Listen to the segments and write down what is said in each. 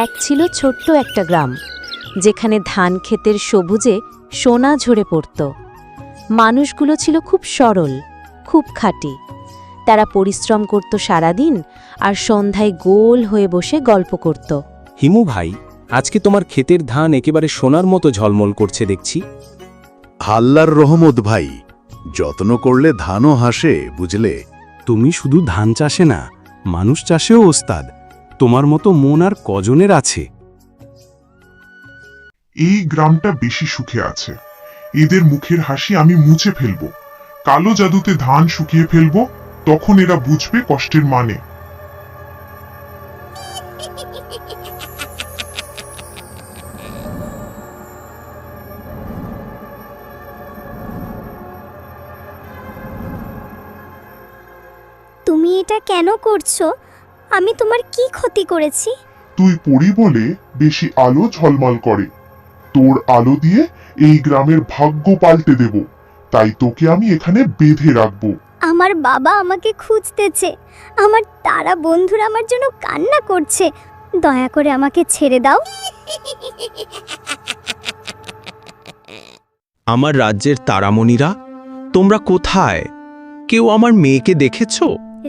এক ছিল ছোট্ট একটা গ্রাম, যেখানে ধান ক্ষেতের সবুজে সোনা ঝরে পড়ত। মানুষগুলো ছিল খুব সরল, খুব খাঁটি। তারা পরিশ্রম করত সারাদিন আর সন্ধ্যায় গোল হয়ে বসে গল্প করত। হিমু ভাই, আজকে তোমার ক্ষেতের ধান একেবারে সোনার মতো ঝলমল করছে দেখছি। আল্লাহর রহমত ভাই, যত্ন করলে ধানও হাসে, বুঝলে? তুমি শুধু ধান চাষে না, মানুষ চাষেও ওস্তাদ। তোমার মতো মন আর কজনের আছে? এই গ্রামটা বেশি সুখে আছে। এদের মুখের হাসি আমি মুছে ফেলবো। কালো জাদুতে ধান শুকিয়ে ফেলবো, তখন এরা বুঝবে কষ্টের মানে। তুমি এটা কেন করছো? আমি তোমার কি ক্ষতি করেছি? তুই পড়ি বলে বেশি আলো ঝলমল করে। তোর আলো দিয়ে এই গ্রামের ভাগ্য পাল্টে দেব, তাই তোকে আমি এখানে বেঁধে রাখবো। আমার বাবা আমাকে খুঁজতেছে, আমার তারা বন্ধুরা আমার জন্য কান্না করছে। দয়া করে আমাকে ছেড়ে দাও। আমার রাজ্যের তারামণিরা, তোমরা কোথায়? কেউ আমার মেয়েকে দেখেছো?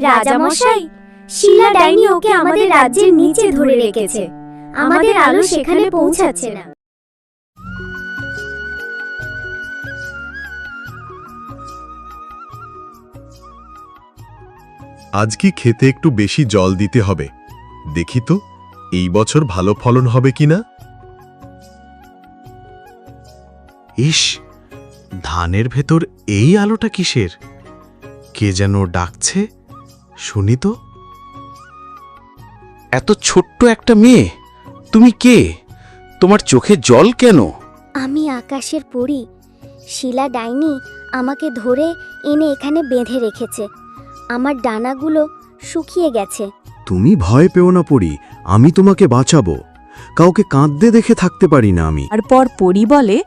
রাজামশাই, শিলা ডাইনি ওকে আমাদের রাজ্যের নিচে ধরে রেখেছে। আমাদের আলো সেখানে পৌঁছাচ্ছে না। আজ কি খেতে একটু বেশি জল দিতে হবে? দেখি তো এই বছর ভালো ফলন হবে কিনা। ইস, ধানের ভেতর এই আলোটা কিসের? কে যেন ডাকছে, শুনি তো। এত ছোট্ট একটা মেয়ে, তুমি কে? তোমার চোখে জল কেন? আমি আকাশের পরী। শিলা ডাইনি আমাকে ধরে এনে এখানে বেঁধে রেখেছে। আমার ডানাগুলো শুকিয়ে গেছে। তুমি ভয় পেও না পড়ি, আমি তোমাকে বাঁচাবো। কাউকে কাঁদতে দেখে থাকতে পারি না আমি। তারপর পরি বলে,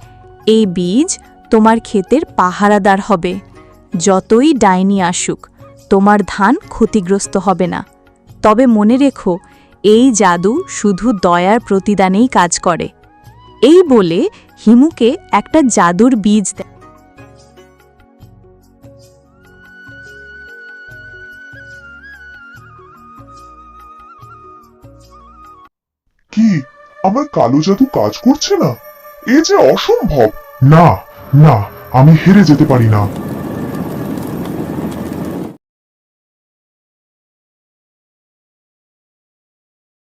এই বীজ তোমার ক্ষেতের পাহারাদার হবে। যতই ডাইনি আসুক, তোমার ধান ক্ষতিগ্রস্ত হবে না। তবে মনে রেখো, এই জাদু শুধু দয়ার প্রতিদানেই কাজ করে। এই বলে হিমুকে একটা জাদুর বীজ দেয়। কি, আমার কালো জাদু কাজ করছে না? এ যে অসম্ভব। না না, আমি হেরে যেতে পারি না।